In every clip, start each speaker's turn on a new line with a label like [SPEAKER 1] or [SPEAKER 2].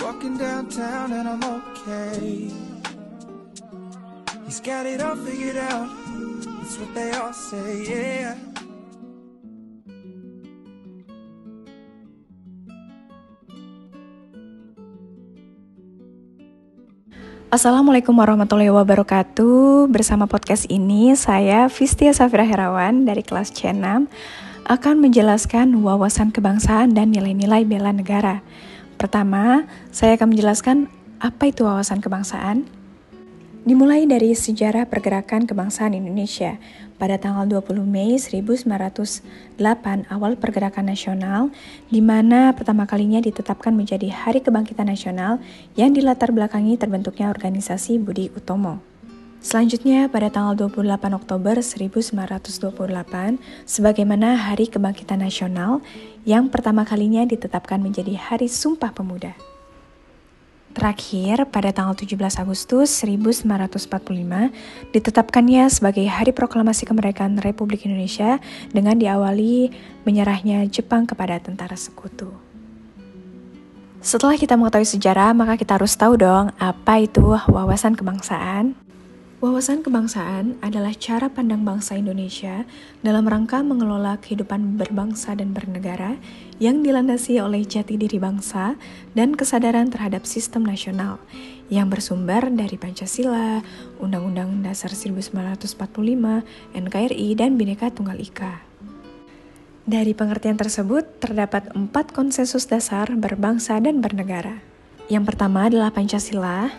[SPEAKER 1] Walking downtown and I'm okay. He's got it all figured out. That's what they all say, yeah.
[SPEAKER 2] Assalamualaikum warahmatullahi wabarakatuh. Bersama podcast ini, saya Fistia Safira Herawan dari kelas C6 akan menjelaskan wawasan kebangsaan dan nilai-nilai bela negara. Pertama, saya akan menjelaskan apa itu wawasan kebangsaan. Dimulai dari sejarah pergerakan kebangsaan Indonesia. Pada tanggal 20 Mei 1908, awal pergerakan nasional, di mana pertama kalinya ditetapkan menjadi Hari Kebangkitan Nasional yang dilatar belakangi terbentuknya organisasi Budi Utomo. Selanjutnya, pada tanggal 28 Oktober 1928, sebagaimana Hari Kebangkitan Nasional yang pertama kalinya ditetapkan menjadi Hari Sumpah Pemuda. Terakhir, pada tanggal 17 Agustus 1945, ditetapkannya sebagai Hari Proklamasi Kemerdekaan Republik Indonesia dengan diawali menyerahnya Jepang kepada tentara sekutu. Setelah kita mengetahui sejarah, maka kita harus tahu dong apa itu wawasan kebangsaan. Wawasan kebangsaan adalah cara pandang bangsa Indonesia dalam rangka mengelola kehidupan berbangsa dan bernegara yang dilandasi oleh jati diri bangsa dan kesadaran terhadap sistem nasional yang bersumber dari Pancasila, Undang-Undang Dasar 1945, NKRI, dan Bhinneka Tunggal Ika. Dari pengertian tersebut, terdapat 4 konsensus dasar berbangsa dan bernegara. Yang pertama adalah Pancasila.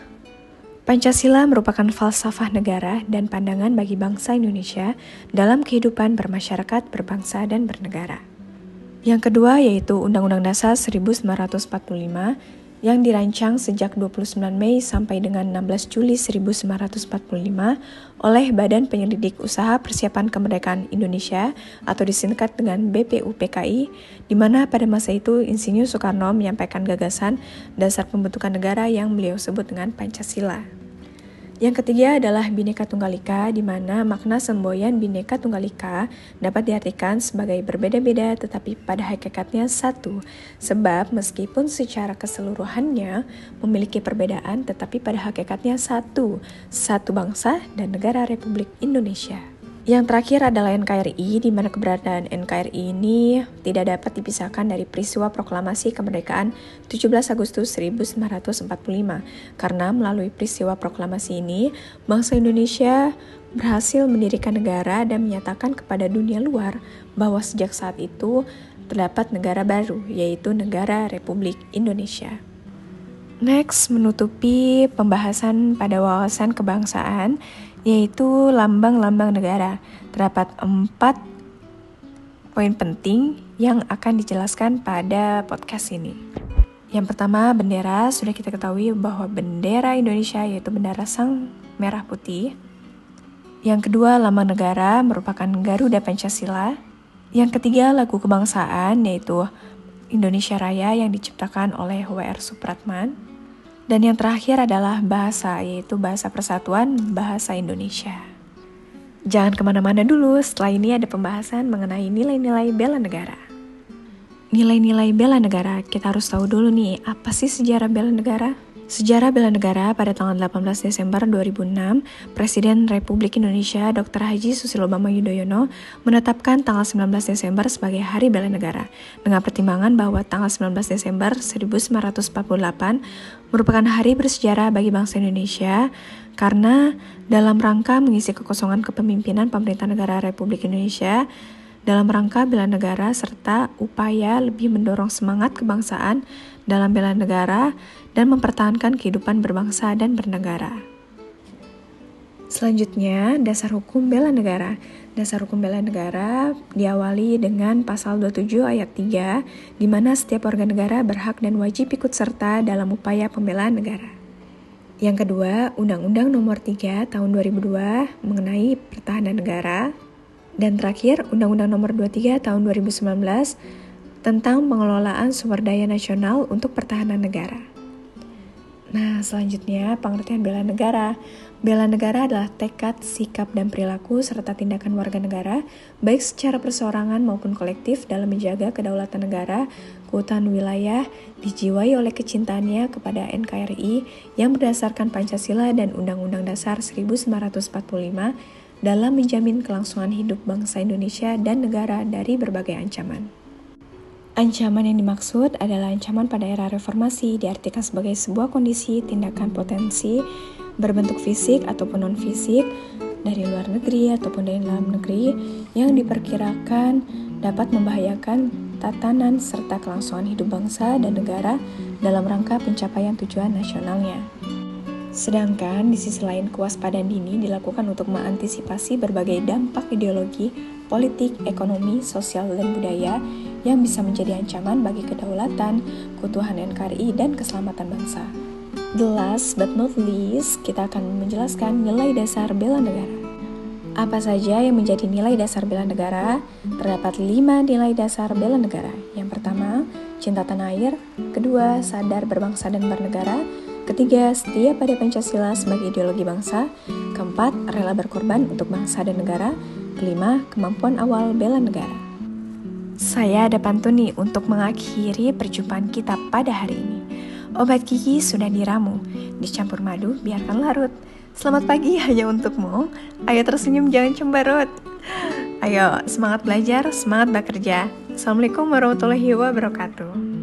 [SPEAKER 2] Pancasila merupakan falsafah negara dan pandangan bagi bangsa Indonesia dalam kehidupan bermasyarakat, berbangsa, dan bernegara. Yang kedua yaitu Undang-Undang Dasar 1945 yang dirancang sejak 29 Mei sampai dengan 16 Juli 1945 oleh Badan Penyelidik Usaha Persiapan Kemerdekaan Indonesia atau disingkat dengan BPUPKI, di mana pada masa itu Insinyur Soekarno menyampaikan gagasan dasar pembentukan negara yang beliau sebut dengan Pancasila. Yang ketiga adalah Bhinneka Tunggal Ika, di mana makna semboyan Bhinneka Tunggal Ika dapat diartikan sebagai berbeda-beda tetapi pada hakikatnya satu, sebab meskipun secara keseluruhannya memiliki perbedaan tetapi pada hakikatnya satu bangsa dan negara Republik Indonesia. Yang terakhir adalah NKRI, di mana keberadaan NKRI ini tidak dapat dipisahkan dari peristiwa proklamasi kemerdekaan 17 Agustus 1945. Karena melalui peristiwa proklamasi ini, bangsa Indonesia berhasil mendirikan negara dan menyatakan kepada dunia luar bahwa sejak saat itu terdapat negara baru, yaitu negara Republik Indonesia. Next, menutupi pembahasan pada wawasan kebangsaan, yaitu lambang-lambang negara. Terdapat 4 poin penting yang akan dijelaskan pada podcast ini. Yang pertama, bendera. Sudah kita ketahui bahwa bendera Indonesia yaitu bendera sang merah putih. Yang kedua, lambang negara merupakan Garuda Pancasila. Yang ketiga, lagu kebangsaan yaitu Indonesia Raya yang diciptakan oleh W.R. Supratman. Dan yang terakhir adalah bahasa, yaitu Bahasa Persatuan Bahasa Indonesia. Jangan kemana-mana dulu, setelah ini ada pembahasan mengenai nilai-nilai bela negara. Nilai-nilai bela negara, kita harus tahu dulu nih, apa sih sejarah bela negara? Sejarah bela negara pada tanggal 18 Desember 2006, Presiden Republik Indonesia Dr. Haji Susilo Bambang Yudhoyono menetapkan tanggal 19 Desember sebagai Hari Bela Negara, dengan pertimbangan bahwa tanggal 19 Desember 1948 merupakan hari bersejarah bagi bangsa Indonesia karena dalam rangka mengisi kekosongan kepemimpinan pemerintah negara Republik Indonesia dalam rangka bela negara serta upaya lebih mendorong semangat kebangsaan dalam bela negara dan mempertahankan kehidupan berbangsa dan bernegara. Selanjutnya, dasar hukum bela negara. Dasar hukum bela negara diawali dengan pasal 27 ayat 3, di mana setiap warga negara berhak dan wajib ikut serta dalam upaya pembelaan negara. Yang kedua, Undang-Undang Nomor 3 Tahun 2002 mengenai pertahanan negara. Dan terakhir, Undang-Undang Nomor 23 Tahun 2019 tentang pengelolaan sumber daya nasional untuk pertahanan negara. Nah, selanjutnya pengertian bela negara. Bela negara adalah tekad, sikap, dan perilaku serta tindakan warga negara, baik secara perseorangan maupun kolektif dalam menjaga kedaulatan negara, keutuhan wilayah, dijiwai oleh kecintaannya kepada NKRI yang berdasarkan Pancasila dan Undang-Undang Dasar 1945 dalam menjamin kelangsungan hidup bangsa Indonesia dan negara dari berbagai ancaman. Ancaman yang dimaksud adalah ancaman pada era reformasi, diartikan sebagai sebuah kondisi tindakan potensi berbentuk fisik ataupun non-fisik dari luar negeri ataupun dari dalam negeri yang diperkirakan dapat membahayakan tatanan serta kelangsungan hidup bangsa dan negara dalam rangka pencapaian tujuan nasionalnya. Sedangkan di sisi lain kewaspadaan dini dilakukan untuk mengantisipasi berbagai dampak ideologi, politik, ekonomi, sosial, dan budaya yang bisa menjadi ancaman bagi kedaulatan, keutuhan NKRI, dan keselamatan bangsa. The last but not least, kita akan menjelaskan nilai dasar bela negara. Apa saja yang menjadi nilai dasar bela negara? Terdapat 5 nilai dasar bela negara. Yang pertama, cinta tanah air. Kedua, sadar berbangsa dan bernegara. Ketiga, setia pada Pancasila sebagai ideologi bangsa. Keempat, rela berkorban untuk bangsa dan negara. Kelima, kemampuan awal bela negara. Saya ada pantun nih untuk mengakhiri perjumpaan kita pada hari ini. Obat gigi sudah diramu, dicampur madu biarkan larut. Selamat pagi hanya untukmu, ayo tersenyum jangan cemberut. Ayo semangat belajar, semangat bekerja. Assalamualaikum warahmatullahi wabarakatuh.